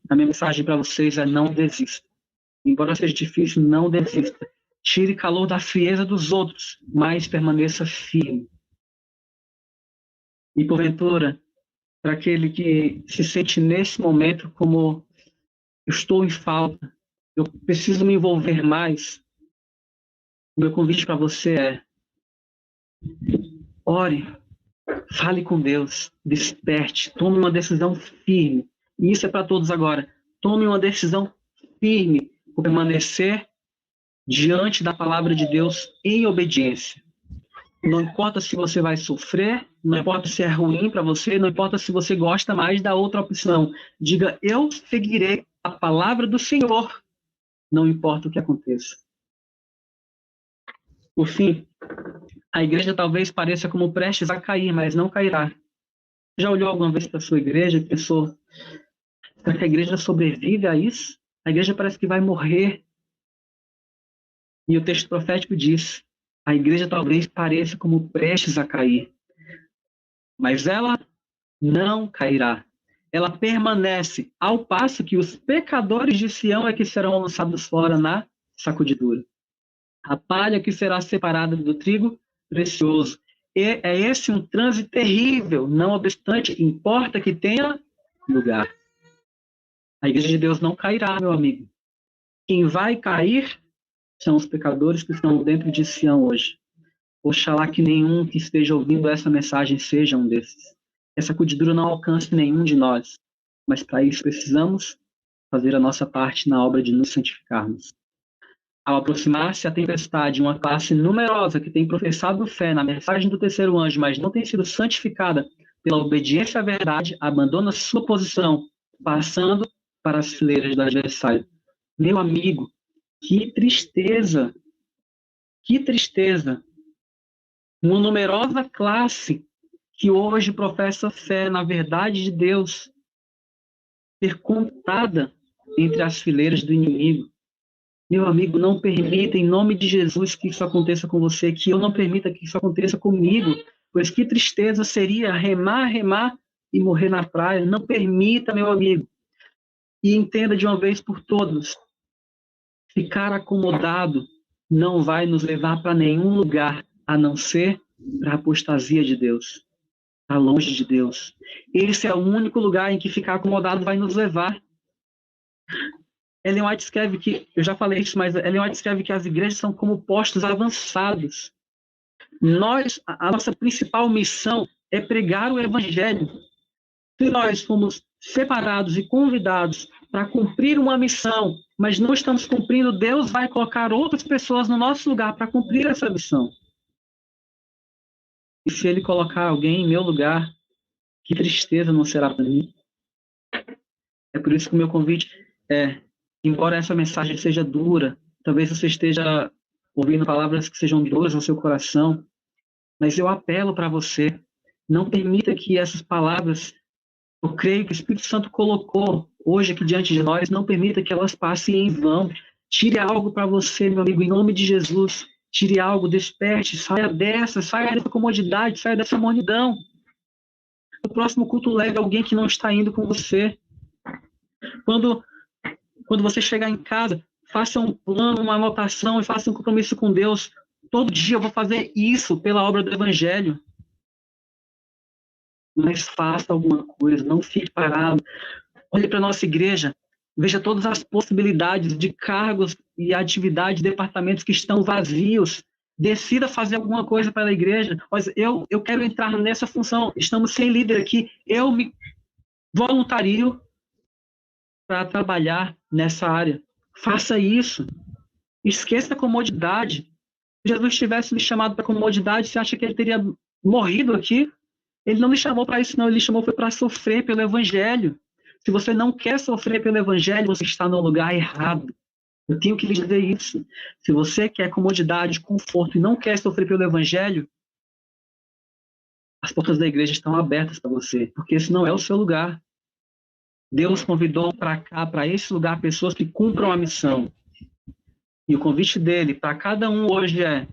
A minha mensagem para vocês é: não desista. Embora seja difícil, não desista. Tire calor da frieza dos outros, mas permaneça firme. E porventura, para aquele que se sente nesse momento como eu estou em falta, eu preciso me envolver mais, o meu convite para você é: ore, fale com Deus, desperte, tome uma decisão firme. E isso é para todos agora. Tome uma decisão firme por permanecer diante da palavra de Deus em obediência. Não importa se você vai sofrer, não importa se é ruim para você, não importa se você gosta mais da outra opção. Diga: eu seguirei a palavra do Senhor, não importa o que aconteça. Por fim, a igreja talvez pareça como prestes a cair, mas não cairá. Já olhou alguma vez para a sua igreja e pensou: será que a igreja sobrevive a isso? A igreja parece que vai morrer. E o texto profético diz: a igreja talvez pareça como prestes a cair, mas ela não cairá. Ela permanece, ao passo que os pecadores de Sião é que serão lançados fora na sacudidura. A palha que será separada do trigo precioso. E é esse um transe terrível, não obstante, importa que tenha lugar. A igreja de Deus não cairá, meu amigo. Quem vai cair são os pecadores que estão dentro de Sião hoje. Oxalá que nenhum que esteja ouvindo essa mensagem seja um desses. Essa sacudidura não alcance nenhum de nós, mas para isso precisamos fazer a nossa parte na obra de nos santificarmos. Ao aproximar-se a tempestade, uma classe numerosa que tem professado fé na mensagem do terceiro anjo, mas não tem sido santificada pela obediência à verdade, abandona sua posição, passando para as fileiras do adversário. Meu amigo, que tristeza! Que tristeza! Uma numerosa classe que hoje professa fé na verdade de Deus ser contada entre as fileiras do inimigo. Meu amigo, não permita, em nome de Jesus, que isso aconteça com você, que eu não permita que isso aconteça comigo, pois que tristeza seria remar e morrer na praia. Não permita, meu amigo. E entenda de uma vez por todas: ficar acomodado não vai nos levar para nenhum lugar, a não ser para a apostasia de Deus, para longe de Deus. Esse é o único lugar em que ficar acomodado vai nos levar. Ellen White escreve que, eu já falei isso, mas Ellen White escreve que as igrejas são como postos avançados. A nossa principal missão é pregar o evangelho. Se nós fomos separados e convidados para cumprir uma missão, mas não estamos cumprindo, Deus vai colocar outras pessoas no nosso lugar para cumprir essa missão. E se Ele colocar alguém em meu lugar, que tristeza não será para mim? É por isso que o meu convite é: embora essa mensagem seja dura, talvez você esteja ouvindo palavras que sejam duras no seu coração, mas eu apelo para você: não permita que essas palavras, eu creio que o Espírito Santo colocou hoje aqui diante de nós, não permita que elas passem em vão. Tire algo para você, meu amigo, em nome de Jesus. Tire algo, desperte, saia dessa comodidade, saia dessa mornidão. No próximo culto, leve alguém que não está indo com você. Quando você chegar em casa, faça um plano, uma anotação e faça um compromisso com Deus. Todo dia eu vou fazer isso pela obra do Evangelho. Mas faça alguma coisa, não fique parado. Olhe para a nossa igreja. Veja todas as possibilidades de cargos e atividades, departamentos que estão vazios. Decida fazer alguma coisa para a igreja. Mas eu quero entrar nessa função. Estamos sem líder aqui. Eu me voluntario para trabalhar nessa área. Faça isso. Esqueça a comodidade. Se Jesus tivesse lhe chamado para comodidade, você acha que ele teria morrido aqui? Ele não me chamou para isso, não. Ele chamou para sofrer pelo evangelho. Se você não quer sofrer pelo evangelho, você está no lugar errado. Eu tenho que lhe dizer isso. Se você quer comodidade, conforto e não quer sofrer pelo evangelho, as portas da igreja estão abertas para você, porque esse não é o seu lugar. Deus convidou para cá, para esse lugar, pessoas que cumpram a missão. E o convite dele para cada um hoje é: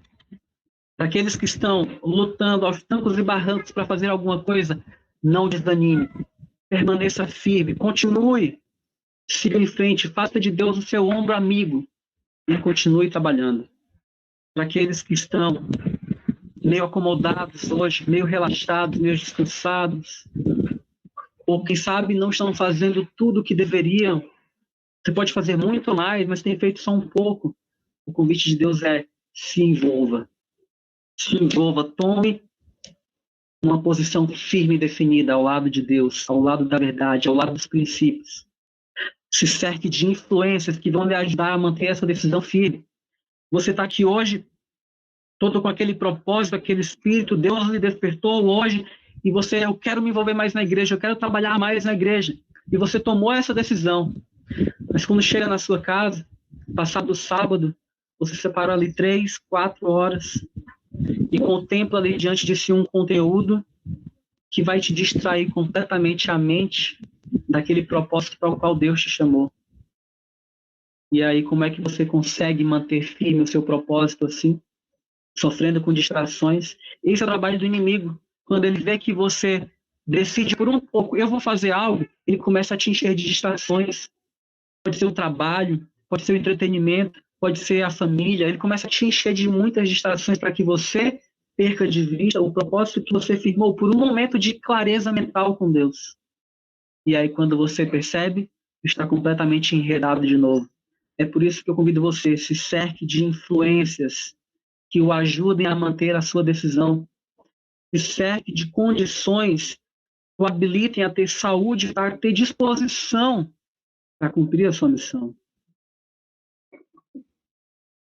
para aqueles que estão lutando aos trancos e barrancos para fazer alguma coisa, não desanime. Permaneça firme, continue, siga em frente, faça de Deus o seu ombro amigo e continue trabalhando. Para aqueles que estão meio acomodados hoje, meio relaxados, meio descansados, ou quem sabe não estão fazendo tudo o que deveriam, você pode fazer muito mais, mas tem feito só um pouco. O convite de Deus é: se envolva. Se envolva, tome uma posição firme e definida ao lado de Deus, ao lado da verdade, ao lado dos princípios. Se cerque de influências que vão lhe ajudar a manter essa decisão firme. Você está aqui hoje, todo com aquele propósito, aquele espírito, Deus lhe despertou hoje, e você: eu quero me envolver mais na igreja, eu quero trabalhar mais na igreja. E você tomou essa decisão. Mas quando chega na sua casa, passado o sábado, você separou ali 3, 4 horas e contempla ali diante de si um conteúdo que vai te distrair completamente a mente daquele propósito para o qual Deus te chamou. E aí, como é que você consegue manter firme o seu propósito assim, sofrendo com distrações? Esse é o trabalho do inimigo. Quando ele vê que você decide por um pouco, eu vou fazer algo, ele começa a te encher de distrações. Pode ser o trabalho, pode ser o entretenimento, pode ser a família. Ele começa a te encher de muitas distrações para que você perca de vista o propósito que você firmou por um momento de clareza mental com Deus. E aí, quando você percebe, está completamente enredado de novo. É por isso que eu convido você: se cerque de influências que o ajudem a manter a sua decisão. Se cerque de condições que o habilitem a ter saúde, para ter disposição para cumprir a sua missão.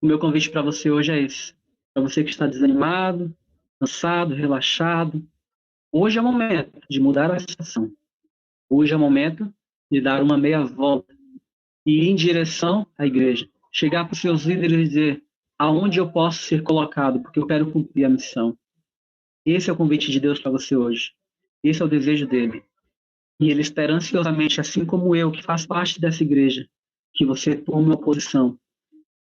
O meu convite para você hoje é esse. Para você que está desanimado, cansado, relaxado, hoje é o momento de mudar a situação. Hoje é o momento de dar uma meia volta e ir em direção à igreja. Chegar para os seus líderes e dizer: aonde eu posso ser colocado, porque eu quero cumprir a missão. Esse é o convite de Deus para você hoje. Esse é o desejo dele. E ele espera ansiosamente, assim como eu, que faz parte dessa igreja, que você tome uma posição.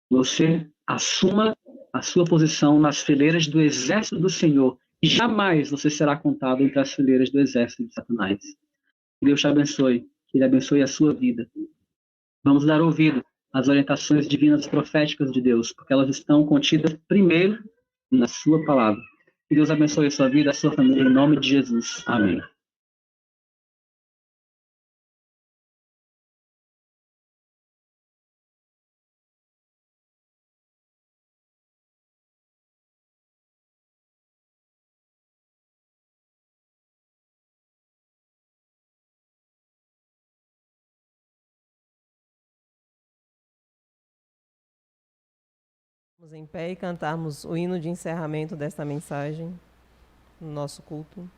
Você assuma a sua posição nas fileiras do exército do Senhor. E jamais você será contado entre as fileiras do exército de Satanás. Que Deus te abençoe. Que Ele abençoe a sua vida. Vamos dar ouvido às orientações divinas proféticas de Deus, porque elas estão contidas primeiro na sua palavra. Que Deus abençoe a sua vida, a sua família, em nome de Jesus. Amém. Vamos em pé e cantarmos o hino de encerramento desta mensagem no nosso culto.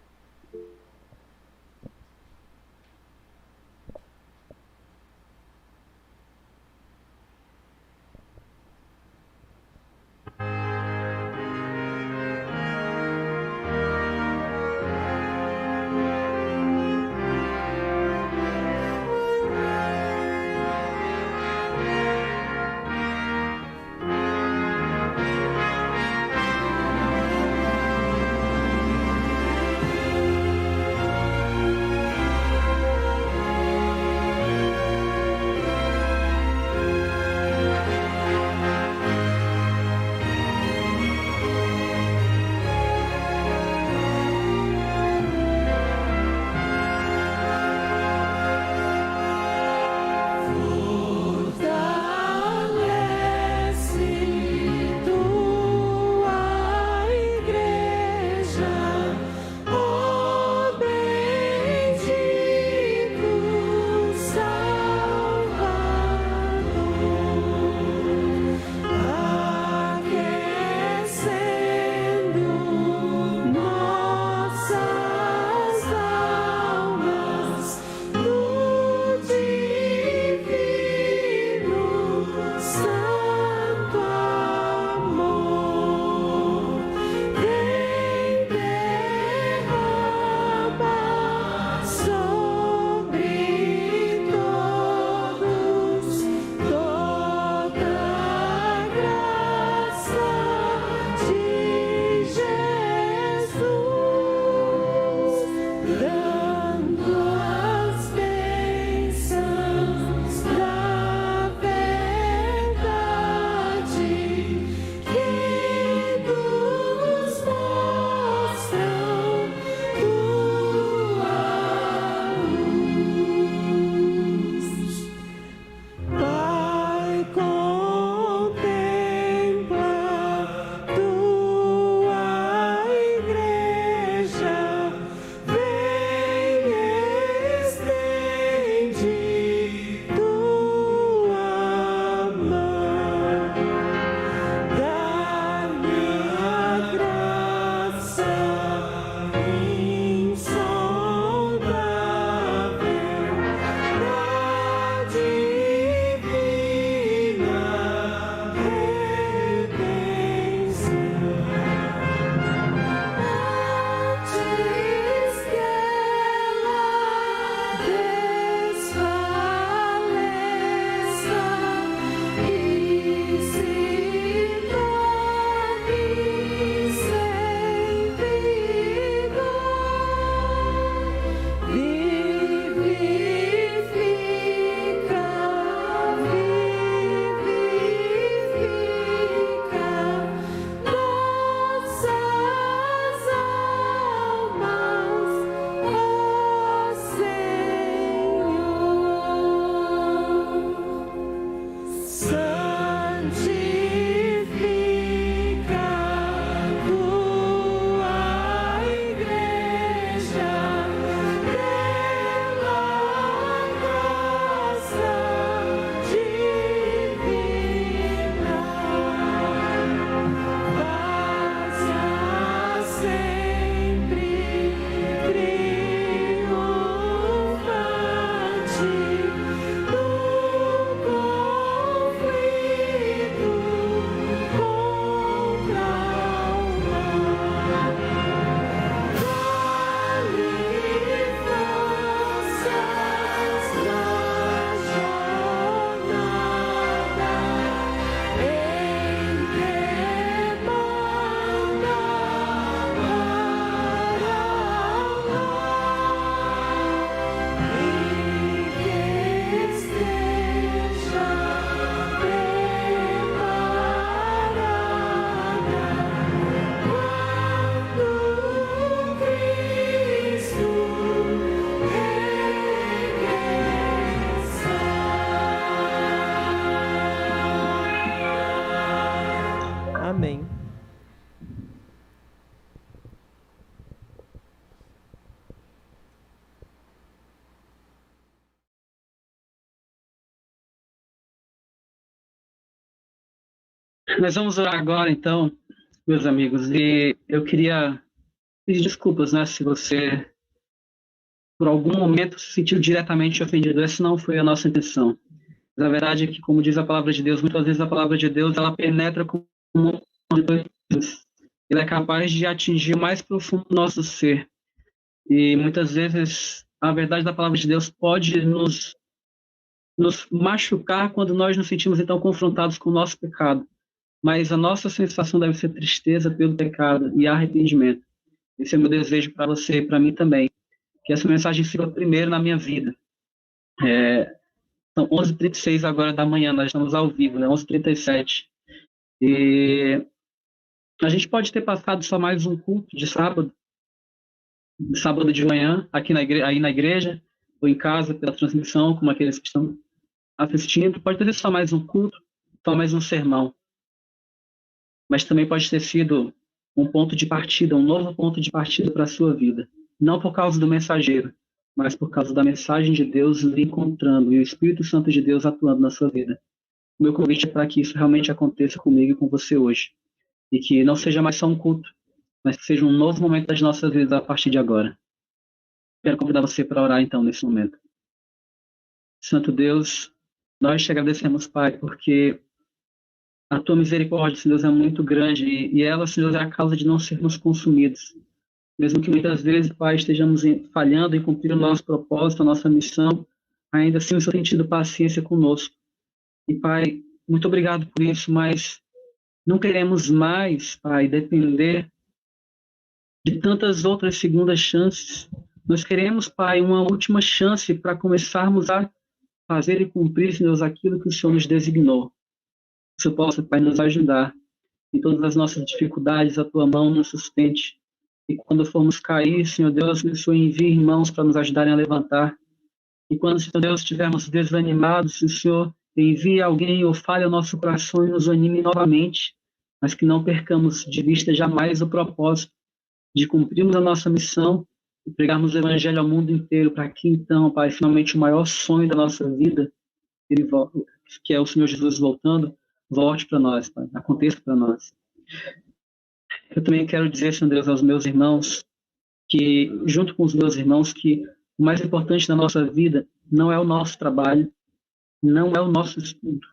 Amém. Nós vamos orar agora, então, meus amigos, e eu queria pedir desculpas, né, se você, por algum momento, se sentiu diretamente ofendido. Essa não foi a nossa intenção. Mas a verdade é que, como diz a palavra de Deus, muitas vezes a palavra de Deus, ela penetra como ele é capaz de atingir o mais profundo do nosso ser. E muitas vezes a verdade da palavra de Deus pode nos machucar quando nós nos sentimos, então, confrontados com o nosso pecado. Mas a nossa sensação deve ser tristeza pelo pecado e arrependimento. Esse é o meu desejo para você e para mim também. Que essa mensagem siga primeiro na minha vida. São 11h36 agora da manhã, nós estamos ao vivo, né? 11h37. E a gente pode ter passado só mais um culto de sábado de manhã, aqui aí na igreja, ou em casa, pela transmissão, como aqueles que estão assistindo. Pode ter sido só mais um culto, só mais um sermão. Mas também pode ter sido um ponto de partida, um novo ponto de partida para a sua vida. Não por causa do mensageiro, mas por causa da mensagem de Deus lhe encontrando e o Espírito Santo de Deus atuando na sua vida. O meu convite é para que isso realmente aconteça comigo e com você hoje. E que não seja mais só um culto, mas que seja um novo momento das nossas vidas a partir de agora. Quero convidar você para orar então nesse momento. Santo Deus, nós te agradecemos, Pai, porque a tua misericórdia, Senhor Deus, é muito grande e ela, Senhor Deus, é a causa de não sermos consumidos. Mesmo que muitas vezes, Pai, estejamos falhando em cumprir o nosso propósito, a nossa missão, ainda assim o Senhor tem tido paciência conosco. E, Pai, muito obrigado por isso, mas não queremos mais, Pai, depender de tantas outras segundas chances. Nós queremos, Pai, uma última chance para começarmos a fazer e cumprir, Senhor Deus, aquilo que o Senhor nos designou. Que o Senhor possa, Pai, nos ajudar em todas as nossas dificuldades, a tua mão nos sustente. E quando formos cair, Senhor Deus, que o Senhor envie irmãos para nos ajudarem a levantar. E quando, Senhor Deus, estivermos desanimados, se o Senhor envie alguém ou fale ao nosso coração e nos anime novamente, mas que não percamos de vista jamais o propósito de cumprirmos a nossa missão e pregarmos o Evangelho ao mundo inteiro, para que então, Pai, finalmente o maior sonho da nossa vida, que é o Senhor Jesus voltando, volte para nós, Pai, aconteça para nós. Eu também quero dizer, Senhor Deus, aos meus irmãos, que, junto com os meus irmãos, que o mais importante da nossa vida não é o nosso trabalho, não é o nosso estudo.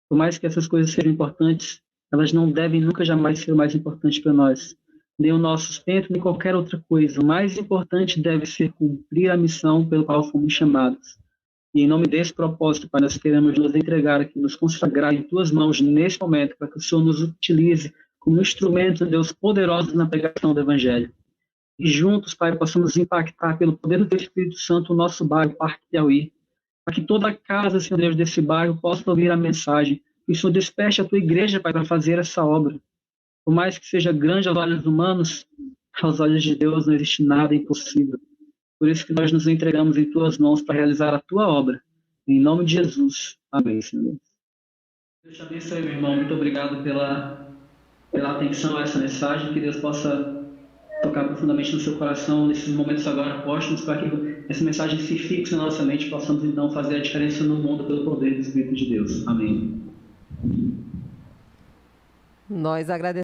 Por mais que essas coisas sejam importantes, elas não devem nunca jamais ser o mais importante para nós. Nem o nosso sustento, nem qualquer outra coisa. O mais importante deve ser cumprir a missão pelo qual fomos chamados. E em nome desse propósito, Pai, nós queremos nos entregar aqui, nos consagrar em Tuas mãos nesse momento, para que o Senhor nos utilize como instrumentos, Deus, poderosos na pregação do Evangelho. E juntos, Pai, possamos impactar pelo poder do Espírito Santo o nosso bairro, Parque Piauí, para que toda a casa, Senhor Deus, desse bairro possa ouvir a mensagem. E o Senhor desperte a Tua igreja, Pai, para fazer essa obra. Por mais que seja grande aos olhos humanos, aos olhos de Deus não existe nada impossível. Por isso que nós nos entregamos em Tuas mãos para realizar a Tua obra. Em nome de Jesus. Amém, Senhor. Deus te abençoe, meu irmão. Muito obrigado pela atenção a essa mensagem. Que Deus possa tocar profundamente no seu coração nesses momentos agora próximos, para que essa mensagem se fixe na nossa mente e possamos então fazer a diferença no mundo pelo poder do Espírito de Deus. Amém. Nós agradecemos.